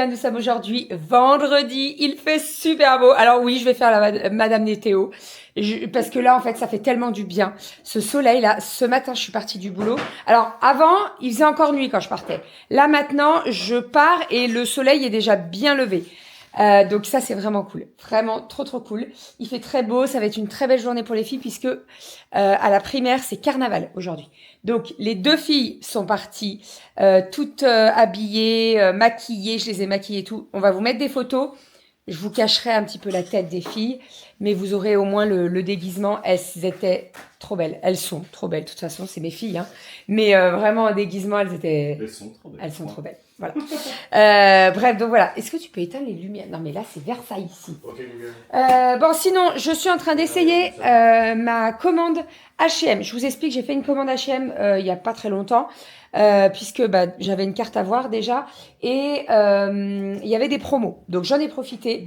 bien, nous sommes aujourd'hui vendredi, il fait super beau. Alors oui, je vais faire la Madame Météo, parce que là, en fait, ça fait tellement du bien. Ce soleil-là, ce matin, je suis partie du boulot. Alors avant, il faisait encore nuit quand je partais. Là, maintenant, je pars et le soleil est déjà bien levé. Donc ça, c'est vraiment cool. Vraiment trop cool. Il fait très beau, ça va être une très belle journée pour les filles puisque à la primaire, c'est carnaval aujourd'hui. Donc les deux filles sont parties toutes habillées, maquillées, je les ai maquillées et tout. On va vous mettre des photos. Je vous cacherai un petit peu la tête des filles, mais vous aurez au moins le déguisement. Elles étaient trop belles. Elles sont trop belles. De toute façon, c'est mes filles. Hein. Mais vraiment, en déguisement, elles étaient... Elles sont trop belles. Elles sont trop belles. Voilà. Bref, donc voilà. Est-ce que tu peux éteindre les lumières? Non, mais là, c'est Versailles ici. Ok, Google. Bon, sinon, je suis en train d'essayer ma commande H&M. Je vous explique, j'ai fait une commande H&M il n'y a pas très longtemps. Puisque j'avais une carte à voir déjà et il y avait des promos. Donc j'en ai profité.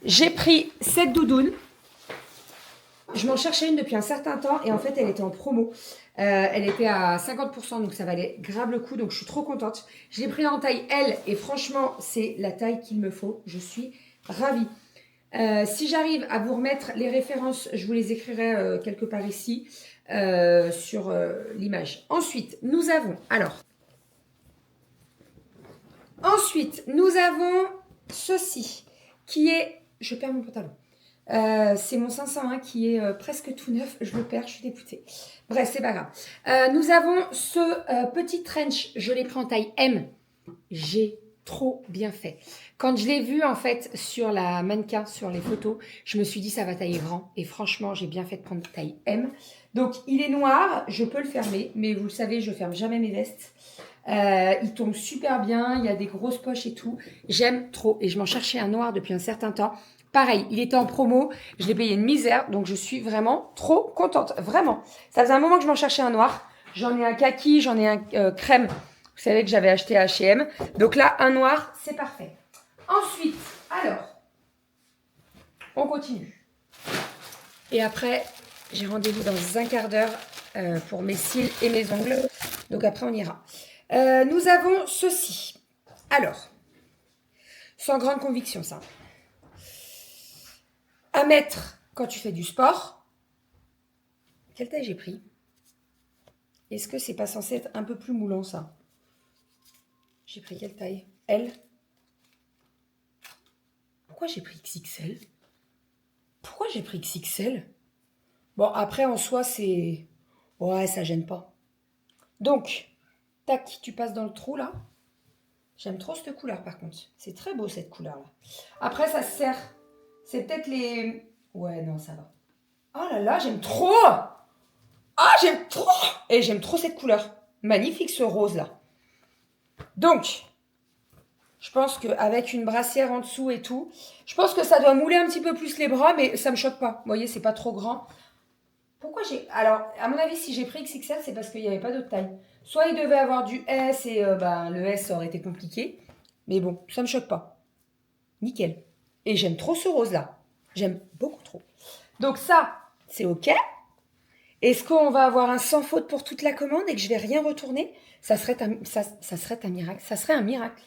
J'ai pris cette doudoune. Je m'en cherchais une depuis un certain temps et en fait elle était en promo. Elle était à 50%, donc ça valait grave le coup, donc je suis trop contente. Je l'ai pris en taille L et franchement c'est la taille qu'il me faut. Je suis ravie. Si j'arrive à vous remettre les références, je vous les écrirai quelque part ici. Sur l'image. Ensuite, nous avons ceci qui est, je perds mon pantalon. C'est mon 501 qui est presque tout neuf. Je le perds, je suis dégoûtée. Bref, c'est pas grave. Nous avons ce petit trench. Je l'ai pris en taille M. J'ai trop bien fait. Quand je l'ai vu en fait sur la mannequin, sur les photos, je me suis dit ça va tailler grand. Et franchement, j'ai bien fait de prendre taille M. Donc, il est noir. Je peux le fermer. Mais vous le savez, je ferme jamais mes vestes. Il tombe super bien. Il y a des grosses poches et tout. J'aime trop. Et je m'en cherchais un noir depuis un certain temps. Pareil, il était en promo. Je l'ai payé une misère. Donc, je suis vraiment trop contente. Vraiment. Ça faisait un moment que je m'en cherchais un noir. J'en ai un kaki, j'en ai un crème. Vous savez que j'avais acheté à H&M. Donc là, un noir, c'est parfait. Ensuite, alors, on continue. Et après, j'ai rendez-vous dans un quart d'heure pour mes cils et mes ongles. Donc après, on ira. Nous avons ceci. Alors, sans grande conviction, ça. À mettre quand tu fais du sport. Quelle taille j'ai pris? Est-ce que c'est pas censé être un peu plus moulant, ça? J'ai pris quelle taille? L. Pourquoi j'ai pris XXL? Pourquoi j'ai pris XXL? Bon, après, en soi, c'est... Ouais, ça gêne pas. Donc, tac, tu passes dans le trou, là. J'aime trop cette couleur, par contre. C'est très beau, cette couleur-là. Après, ça se sert. C'est peut-être les... Ouais, non, ça va. Oh là là, j'aime trop! Ah, j'aime trop! Et j'aime trop cette couleur. Magnifique, ce rose-là. Donc... Je pense qu'avec une brassière en dessous et tout, je pense que ça doit mouler un petit peu plus les bras, mais ça me choque pas. Vous voyez, c'est pas trop grand. Pourquoi j'ai... Alors, à mon avis, si j'ai pris XXL, c'est parce qu'il n'y avait pas d'autre taille. Soit il devait avoir du S et le S, ça aurait été compliqué. Mais bon, ça me choque pas. Nickel. Et j'aime trop ce rose-là. J'aime beaucoup trop. Donc ça, c'est OK. Est-ce qu'on va avoir un sans faute pour toute la commande et que je vais rien retourner? Ça serait un miracle. Ça serait un miracle.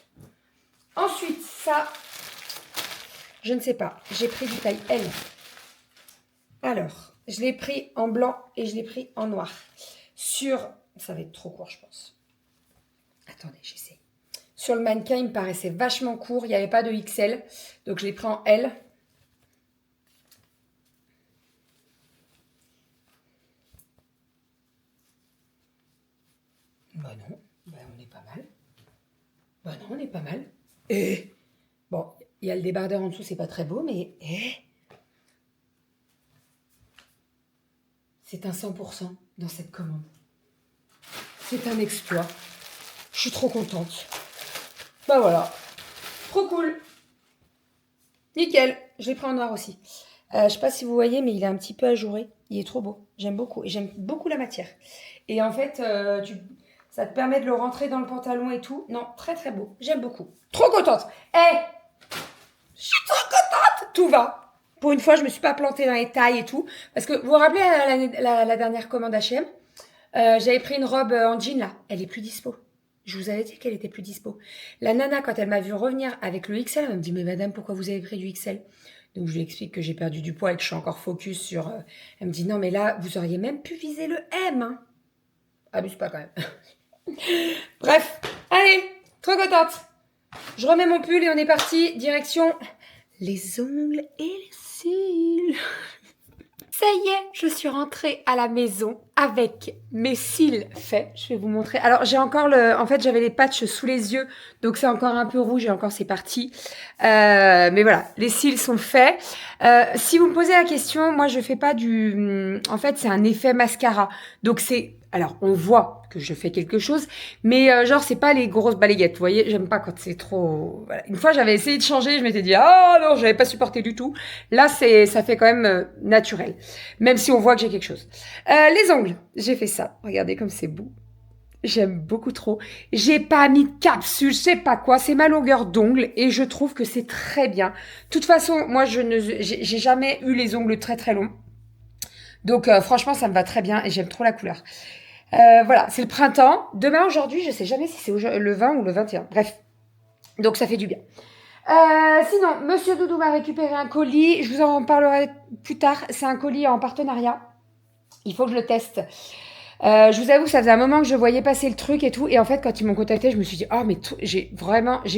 Ensuite, ça, je ne sais pas. J'ai pris du taille L. Alors, je l'ai pris en blanc et je l'ai pris en noir. Ça va être trop court, je pense. Attendez, j'essaie. Sur le mannequin, il me paraissait vachement court. Il n'y avait pas de XL. Donc, je l'ai pris en L. Bah non. Bah, on est pas mal. Bah non, on est pas mal. Bon, il y a le débardeur en dessous, c'est pas très beau, mais... C'est un 100% dans cette commande. C'est un exploit. Je suis trop contente. Bah voilà. Trop cool. Nickel. Je l'ai pris en noir aussi. Je sais pas si vous voyez, mais il est un petit peu ajouré. Il est trop beau. J'aime beaucoup. Et j'aime beaucoup la matière. Et en fait, ça te permet de le rentrer dans le pantalon et tout. Non, très très beau. J'aime beaucoup. Trop contente. Je suis trop contente. Tout va. Pour une fois, je me suis pas plantée dans les tailles et tout. Parce que vous vous rappelez la dernière commande H&M, j'avais pris une robe en jean là. Elle est plus dispo. Je vous avais dit qu'elle était plus dispo. La nana, quand elle m'a vu revenir avec le XL, elle me dit, mais madame, pourquoi vous avez pris du XL? Donc je lui explique que j'ai perdu du poids et que je suis encore focus sur... Elle me dit, non, mais là, vous auriez même pu viser le M. Hein. Abuse pas quand même. Bref, allez, trop contente. Je remets mon pull et on est parti, direction les ongles et les cils. Ça y est, je suis rentrée à la maison avec mes cils faits. Je vais vous montrer. Alors, j'ai encore en fait, j'avais les patchs sous les yeux, donc c'est encore un peu rouge et encore c'est parti. Mais voilà, les cils sont faits. Si vous me posez la question, moi, je fais pas en fait, c'est un effet mascara. Donc, c'est... Alors, on voit que je fais quelque chose, mais genre, c'est pas les grosses balayettes, vous voyez. J'aime pas quand c'est trop... Voilà. Une fois, j'avais essayé de changer, je m'étais dit, ah non, j'avais pas supporté du tout. Là, ça fait quand même naturel, même si on voit que j'ai quelque chose. Les ongles, j'ai fait ça. Regardez comme c'est beau. J'aime beaucoup trop. J'ai pas mis de capsule, je sais pas quoi. C'est ma longueur d'ongles et je trouve que c'est très bien. De toute façon, moi, j'ai jamais eu les ongles très très longs. Donc franchement, ça me va très bien et j'aime trop la couleur. Voilà, c'est le printemps. Demain, aujourd'hui, je sais jamais si c'est le 20 ou le 21. Bref, donc ça fait du bien. Sinon, Monsieur Doudou m'a récupéré un colis. Je vous en parlerai plus tard. C'est un colis en partenariat. Il faut que je le teste. Je vous avoue que ça faisait un moment que je voyais passer le truc et tout. Et en fait, quand ils m'ont contacté, je me suis dit, oh, mais j'ai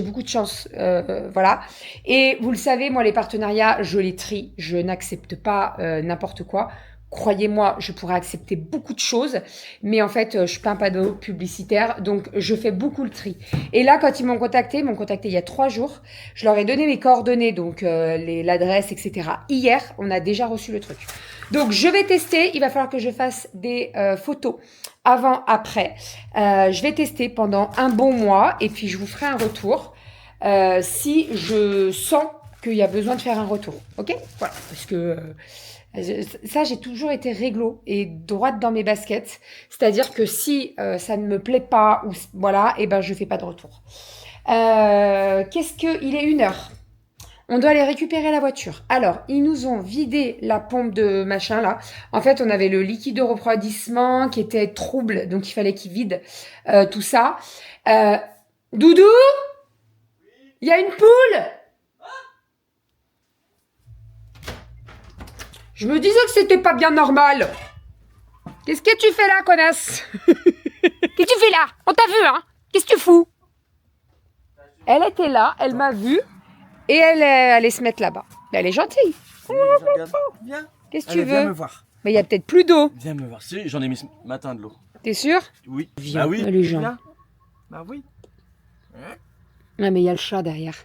beaucoup de chance. Voilà. Et vous le savez, moi, les partenariats, je les trie. Je n'accepte pas n'importe quoi. Croyez-moi, je pourrais accepter beaucoup de choses, mais en fait, je plains pas de publicitaire, donc je fais beaucoup le tri. Et là, quand ils m'ont contacté il y a 3 jours, je leur ai donné mes coordonnées, donc l'adresse, etc. Hier, on a déjà reçu le truc. Donc, je vais tester. Il va falloir que je fasse des photos avant, après. Je vais tester pendant un bon mois, et puis je vous ferai un retour si je sens qu'il y a besoin de faire un retour. Ok? Voilà, parce que... ça, j'ai toujours été réglo et droite dans mes baskets. C'est-à-dire que si ça ne me plaît pas, ou voilà, et ben je fais pas de retour. Il est 1h. On doit aller récupérer la voiture. Alors, ils nous ont vidé la pompe de machin là. En fait, on avait le liquide de refroidissement qui était trouble, donc il fallait qu'ils vident tout ça. Doudou, il y a une poule. Je me disais que c'était pas bien normal. Qu'est-ce que tu fais là, connasse? Qu'est-ce que tu fais là? On t'a vu, hein? Qu'est-ce que tu fous? Elle était là, elle m'a vue et elle allait se mettre là-bas. Mais elle est gentille. Viens. Qu'est-ce que tu veux? Viens me voir. Mais il y a peut-être plus d'eau. Viens me voir. Si, j'en ai mis ce matin de l'eau. T'es sûr? Oui. Viens, bah oui. les gens. Viens. Bah oui. Ah, mais il y a le chat derrière.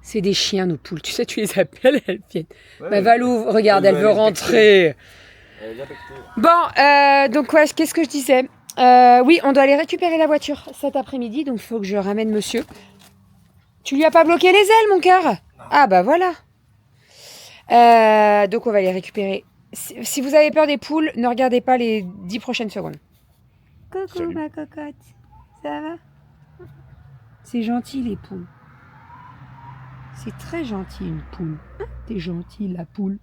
C'est des chiens, nos poules. Tu sais, tu les appelles, elles viennent. Ouais, bah, Valou, regarde, elle veut rentrer. Bon, donc, ouais, qu'est-ce que je disais? Oui, on doit aller récupérer la voiture cet après-midi, donc il faut que je ramène monsieur. Tu lui as pas bloqué les ailes, mon cœur? Ah, bah voilà. Donc, on va les récupérer. Si vous avez peur des poules, ne regardez pas les 10 prochaines secondes. Coucou, salut. Ma cocotte. Ça va? C'est gentil, les poules. C'est très gentil, une poule. Hein, t'es gentil, la poule.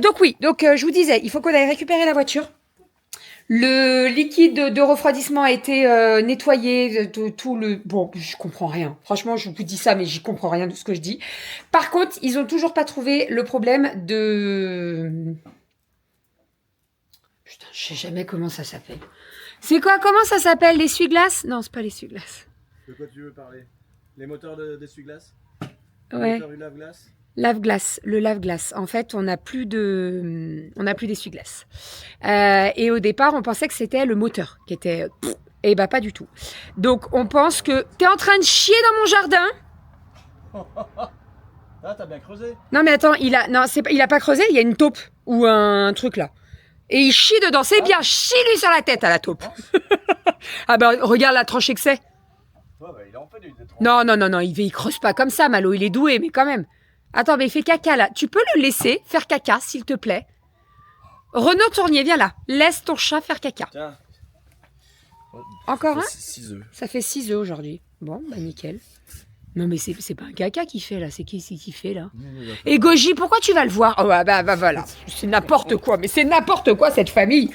Donc oui, je vous disais, il faut qu'on aille récupérer la voiture. Le liquide de refroidissement a été nettoyé, tout le... Bon, je comprends rien. Franchement, je vous dis ça, mais j'y comprends rien de ce que je dis. Par contre, ils ont toujours pas trouvé le problème de... Putain, je sais jamais comment ça s'appelle. C'est quoi? Comment ça s'appelle? L'essuie-glace? Non, c'est pas l'essuie-glace. De quoi tu veux parler? Les moteurs d'essuie-glace? Ouais. Les moteurs du lave-glace? Lave-glace, le lave-glace. En fait, on n'a plus d'essuie-glace. Et au départ, on pensait que c'était le moteur qui était... Et bah pas du tout. Donc, on pense que... T'es en train de chier dans mon jardin? Ah, t'as bien creusé. Non, mais attends, il a pas creusé, il y a une taupe ou un truc là. Et il chie dedans, c'est bien, chie-lui sur la tête à la taupe. Ah bah, regarde la tranchée que c'est. Ouais, bah, il en fait des tranches. Non, il creuse pas comme ça, Malo, il est doué, mais quand même. Attends, mais il fait caca là. Tu peux le laisser faire caca, s'il te plaît? Renaud Tournier, viens là. Laisse ton chat faire caca. Tiens. Encore un? 6 œufs. Ça fait 6 œufs aujourd'hui. Bon, bah nickel. Non, mais c'est pas un caca qui fait là, c'est qui fait là? Et Goji, pourquoi tu vas le voir? Oh, bah voilà, c'est n'importe quoi, mais c'est n'importe quoi cette famille.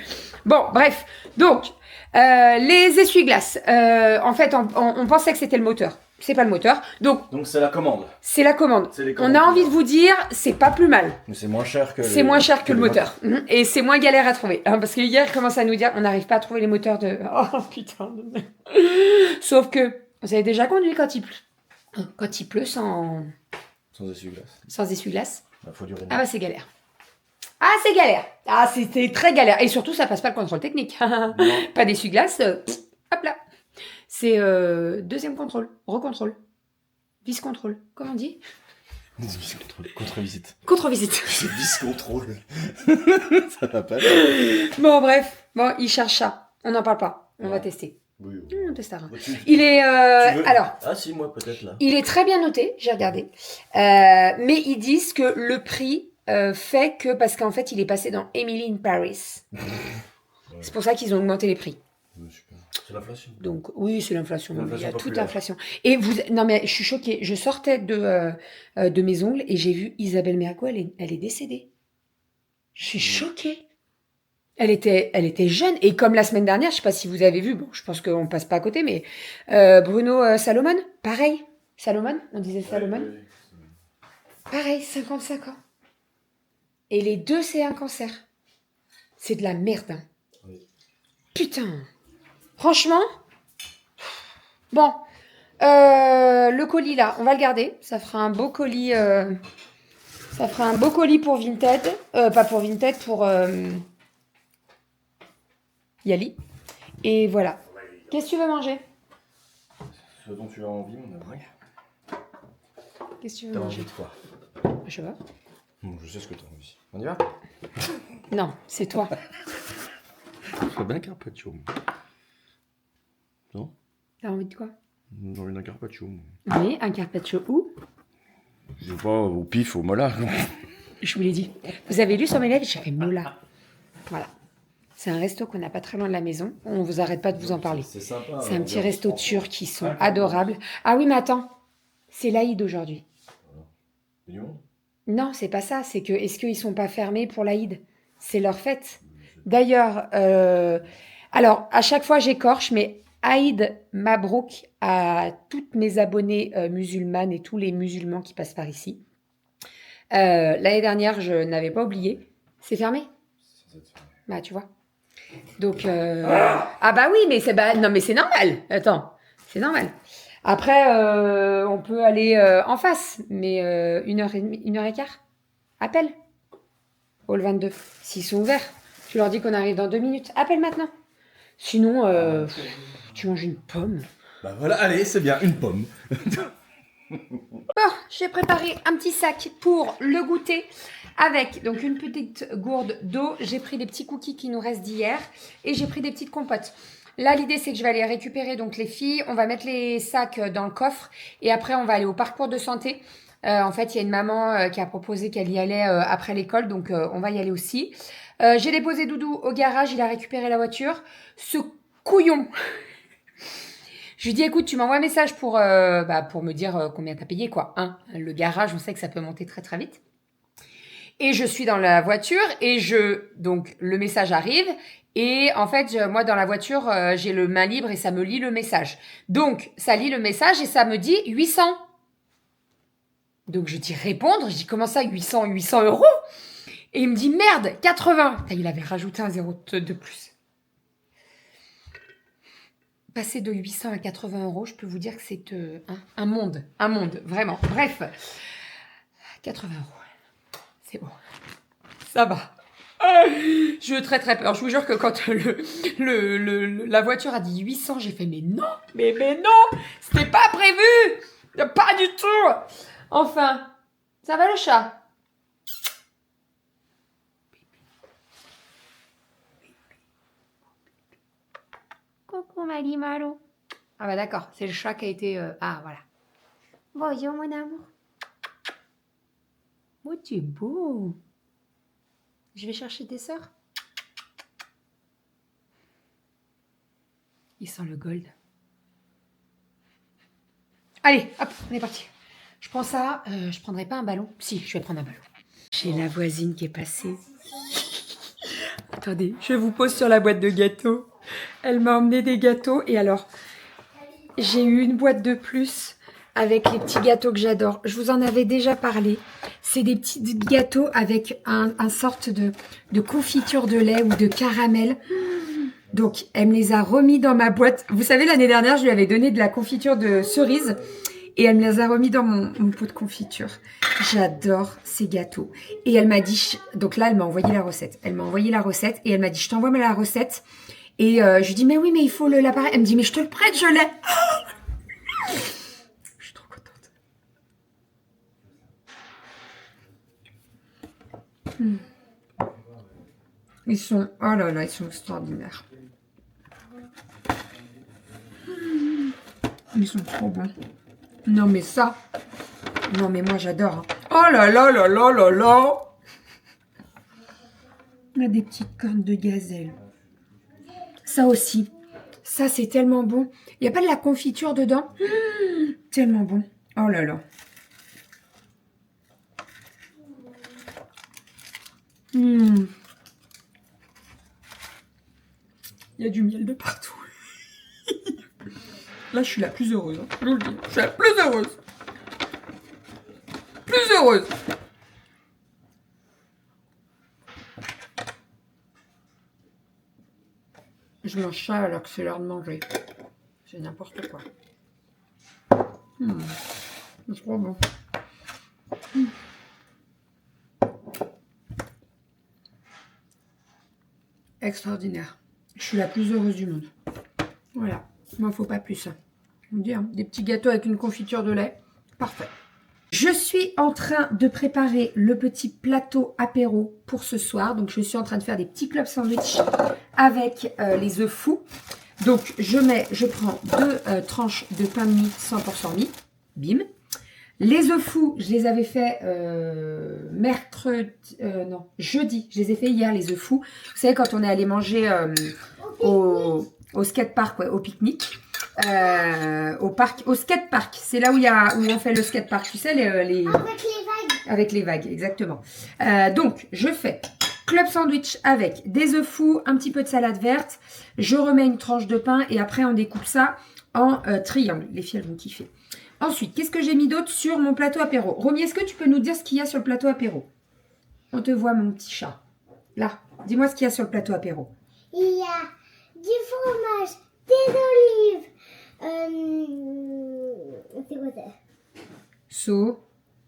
Bon, bref, donc, les essuie-glaces, en fait, on pensait que c'était le moteur. C'est pas le moteur, donc c'est la commande. c'est la commande. C'est les On commandes a qui envie de marchent. vous dire, c'est pas plus mal. Mais c'est moins cher que C'est moins cher que le les moteur. Et c'est moins galère à trouver. Hein, parce que hier, il commence à nous dire, on n'arrive pas à trouver les moteurs de... Oh putain. Sauf que, vous avez déjà conduit quand il pleut. Quand il pleut Sans essuie-glace. sans essuie-glace. Bah, faut durer. Ah bah c'est galère. Ah c'est galère. Ah c'était très galère. Et surtout, ça passe pas le contrôle technique. Pas d'essuie-glace. Hop là. C'est deuxième contrôle. Recontrôle. Vice-contrôle. Comment on dit? Contre-visite. Contre-visite. C'est vice-contrôle. Ça va pas. Bon, bref. Bon, il cherche ça. On n'en parle pas. On va tester. Oui. On testera. Tu Il est... veux alors, Ah si, moi peut-être là. il est très bien noté. J'ai regardé. Mais ils disent que le prix fait que... Parce qu'en fait, il est passé dans Emily in Paris. C'est pour ça qu'ils ont augmenté les prix. Super. C'est l'inflation. Donc, oui, c'est l'inflation. L'inflation Il y a toute populaire. l'inflation. Et vous... Non, mais je suis choquée. Je sortais de mes ongles et j'ai vu Isabelle Mergo. Elle est décédée. Je suis choquée. Elle était jeune. Et comme la semaine dernière, je sais pas si vous avez vu, bon, je pense qu'on passe pas à côté, mais Bruno Salomon, pareil. Salomon, on disait Salomon. Pareil, 55 ans. Et les deux, c'est un cancer. C'est de la merde. Hein. Oui. Putain. Franchement. Bon. Le colis, là, on va le garder. Ça fera un beau colis. Ça fera un beau colis pour Vinted. Pas pour Vinted, pour Yali. Et voilà. Qu'est-ce que tu veux manger? Ce dont tu as envie, mon amour. Qu'est-ce que tu veux T'as manger? envie de quoi? Je sais pas. Bon, je sais ce que t'as envie. On y va? Non, c'est toi. Je ferais bien un carpaccio. Non? T'as envie de quoi? J'ai envie d'un carpaccio. Oui, un carpaccio où? Je sais pas, au pif, au mola. Je vous l'ai dit. Vous avez lu sur mes lèvres, j'avais Mola. Voilà. C'est un resto qu'on n'a pas très loin de la maison. On vous arrête pas de vous en parler. C'est sympa. C'est un petit resto turc qui sont adorables. Ah oui, mais attends. C'est l'Aïd aujourd'hui. Non, c'est pas ça. C'est que, est-ce qu'ils sont pas fermés pour l'Aïd? C'est leur fête. D'ailleurs, alors, à chaque fois, j'écorche, mais Aïd Mabrouk à toutes mes abonnées musulmanes et tous les musulmans qui passent par ici. L'année dernière, je n'avais pas oublié. C'est fermé? Bah, tu vois. Donc, ah bah oui, mais c'est non, mais c'est normal. Attends, c'est normal. Après, on peut aller en face, mais 1h30, 1h15. Appelle. Hall 22. S'ils sont ouverts, tu leur dis qu'on arrive dans 2 minutes. Appelle maintenant. Sinon, tu manges une pomme. Bah voilà, allez, c'est bien, une pomme. Bon, j'ai préparé un petit sac pour le goûter avec donc une petite gourde d'eau. J'ai pris des petits cookies qui nous restent d'hier et j'ai pris des petites compotes. Là, l'idée, c'est que je vais aller récupérer donc les filles. On va mettre les sacs dans le coffre et après, on va aller au parcours de santé. En fait, il y a une maman qui a proposé qu'elle y allait après l'école, donc on va y aller aussi. J'ai déposé Doudou au garage, il a récupéré la voiture. Ce couillon Je lui dis, écoute, tu m'envoies un message pour me dire combien t'as payé, quoi. Hein, le garage, on sait que ça peut monter très, très vite. Et je suis dans la voiture et donc, le message arrive. Et en fait, moi, dans la voiture, j'ai le main libre et ça me lit le message. Donc, ça lit le message et ça me dit 800. Donc, je dis répondre. Je dis, comment ça, 800 euros? Et il me dit, merde, 80. Il avait rajouté un zéro de plus. Passer de 800 à 80 euros, je peux vous dire que c'est un monde, vraiment. Bref, 80 euros, c'est bon, ça va. Je très très peur. Je vous jure que quand la voiture a dit 800, j'ai fait mais non, mais non, c'était pas prévu, pas du tout. Enfin, ça va le chat? Coucou Malimalo. Ah bah d'accord, c'est le chat qui a été... Ah voilà. Bonjour mon amour. Oh tu es beau. Je vais chercher tes sœurs. Il sent le gold. Allez, hop, on est parti. Je prends ça. Je prendrai pas un ballon. Si, je vais prendre un ballon. J'ai la voisine qui est passée. Attendez, je vous pose sur la boîte de gâteaux. Elle m'a emmené des gâteaux. Et alors, j'ai eu une boîte de plus avec les petits gâteaux que j'adore. Je vous en avais déjà parlé. C'est des petits gâteaux avec un sorte de confiture de lait ou de caramel. Donc, elle me les a remis dans ma boîte. Vous savez, l'année dernière, je lui avais donné de la confiture de cerise. Et elle me les a remis dans mon pot de confiture. J'adore ces gâteaux. Et elle m'a dit... Donc là, elle m'a envoyé la recette. Elle m'a envoyé la recette et elle m'a dit, je t'envoie la recette. Et je lui dis, mais oui, mais il faut l'appareil. Elle me dit, mais je te le prête, je l'ai. Je suis trop contente. Ils sont... Oh là là, ils sont extraordinaires. Ils sont trop bons. Non, mais ça... Non, mais moi, j'adore. Hein. Oh là là là là là là. On a des petites cornes de gazelle. Ça aussi. Ça, c'est tellement bon. Il n'y a pas de la confiture dedans. Tellement bon. Oh là là. Il y a du miel de partout. Là, je suis la plus heureuse. Hein. Je vous le dis. Je suis la plus heureuse. Plus heureuse. Je mange ça alors que c'est l'heure de manger. C'est n'importe quoi. C'est trop bon. Extraordinaire. Je suis la plus heureuse du monde. Voilà. Moi, faut pas plus. Je vous dis, hein, des petits gâteaux avec une confiture de lait. Parfait. Je suis en train de préparer le petit plateau apéro pour ce soir. Donc, je suis en train de faire des petits club sandwich avec les œufs fous. Donc, je prends 2 tranches de pain de mie 100% mie. Bim. Les œufs fous, je les avais fait jeudi. Je les ai fait hier, les œufs fous. Vous savez, quand on est allé manger au skatepark, ouais, au pique-nique. Au skatepark, c'est là où on fait le skatepark, tu sais, avec les vagues. Avec les vagues, exactement. Donc, je fais club sandwich avec des œufs fous, un petit peu de salade verte. Je remets une tranche de pain et après, on découpe ça en triangle. Les filles, elles vont kiffer. Ensuite, qu'est-ce que j'ai mis d'autre sur mon plateau apéro? Romy, est-ce que tu peux nous dire ce qu'il y a sur le plateau apéro? On te voit, mon petit chat. Là, dis-moi ce qu'il y a sur le plateau apéro. Il y a du fromage, des olives. C'est quoi ça?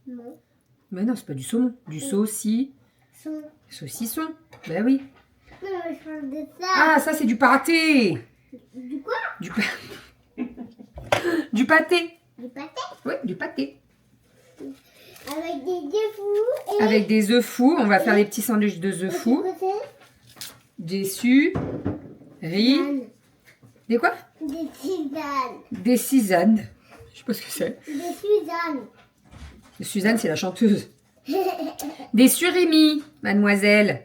Non. Mais non, c'est pas du saumon. Du saucisson. Ben oui. Non, mais je parle de ça. Ah, ça, c'est du pâté. Du quoi? Du pâté. Du pâté? Oui, du pâté. Avec des œufs fous. Et... Avec des œufs fous. On va faire des petits sandwichs de œufs fous. Des riz. Des quoi? Des tisanes. Des Suzanne. Je sais pas ce que c'est. Des Suzanne. Suzanne, c'est la chanteuse. Des surimi, mademoiselle.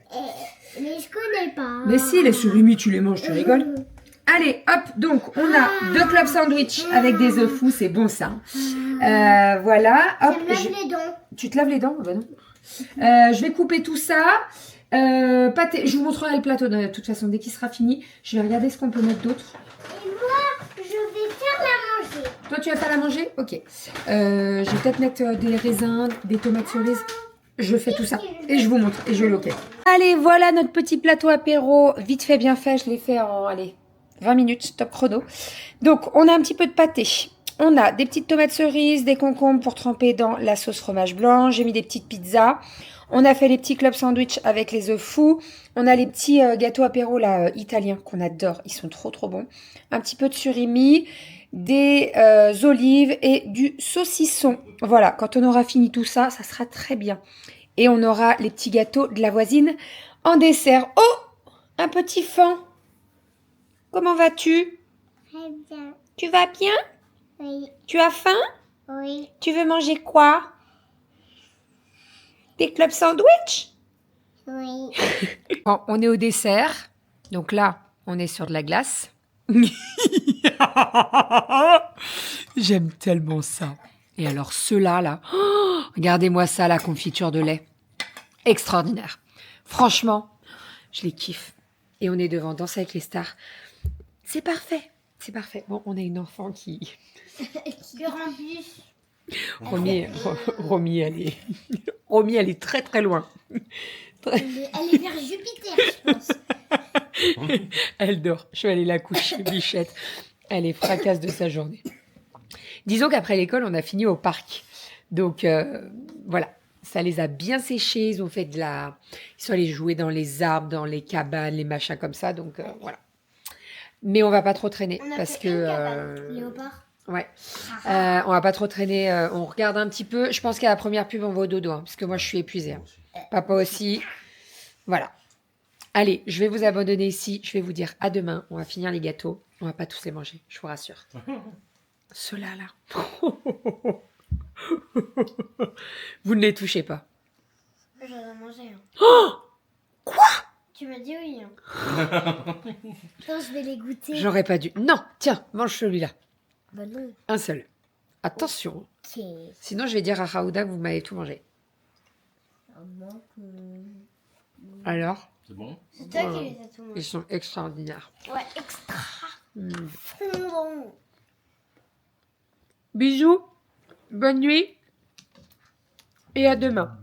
Mais je connais pas. Mais si, les surimi, tu les manges, tu rigoles. Allez, hop, donc on a 2 club sandwich avec des œufs fous, c'est bon ça. Voilà, hop. Je me lave les dents. Tu te laves les dents? Bah non. Je vais couper tout ça. Pâté, je vous montrerai le plateau de toute façon dès qu'il sera fini. Je vais regarder ce qu'on peut mettre d'autre. Et moi, je vais faire la manger. Toi, tu vas faire la manger? Ok. Je vais peut-être mettre des raisins, des tomates cerises. Je fais tout ça et je vous montre et je le ok. Allez, voilà notre petit plateau apéro. Vite fait, bien fait. Je l'ai fait en 20 minutes, top chrono. Donc, on a un petit peu de pâté. On a des petites tomates cerises, des concombres pour tremper dans la sauce fromage blanc. J'ai mis des petites pizzas. On a fait les petits club sandwich avec les œufs fous. On a les petits gâteaux apéro là, italiens qu'on adore. Ils sont trop trop bons. Un petit peu de surimi, des olives et du saucisson. Voilà, quand on aura fini tout ça, ça sera très bien. Et on aura les petits gâteaux de la voisine en dessert. Oh, un petit fan. Comment vas-tu? Très bien. Tu vas bien? Oui. Tu as faim? Oui. Tu veux manger quoi? Des club sandwich? Oui. Bon, on est au dessert. Donc là, on est sur de la glace. J'aime tellement ça. Et alors ceux-là, là, oh, regardez-moi ça, la confiture de lait. Extraordinaire. Franchement, je les kiffe. Et on est devant Danse avec les stars. C'est parfait. C'est parfait. Bon, on a une enfant qui... Rempli. Romy, elle est très très loin. Elle est vers Jupiter, je pense. Elle dort. Je vais aller la coucher, bichette. Elle est fracasse de sa journée. Disons qu'après l'école, on a fini au parc. Donc, voilà. Ça les a bien séchés. Ils ont fait de la... Ils sont allés jouer dans les arbres, dans les cabanes, les machins comme ça. Donc, voilà. Mais on va pas trop traîner. On a parce fait que... une cabane, léopard. Ouais. On va pas trop traîner. On regarde un petit peu. Je pense qu'à la première pub, on va au dodo. Parce que moi, je suis épuisée. Hein. Papa aussi. Voilà. Allez, je vais vous abandonner ici. Je vais vous dire à demain. On va finir les gâteaux. On va pas tous les manger. Je vous rassure. Ceux-là, là. Vous ne les touchez pas. J'en ai mangé un. Oh, quoi? Tu m'as dit oui. Hein. Attends, je vais les goûter. J'aurais pas dû. Non, tiens, mange celui-là. Bah non. Un seul. Attention. Ok. Sinon, je vais dire à Raouda que vous m'avez tout mangé. Alors, C'est toi qui Voilà. les as tout mangé. ils sont extraordinaires. Ouais, extra. Mm. Fondant. Bisous. Bonne nuit. Et à demain.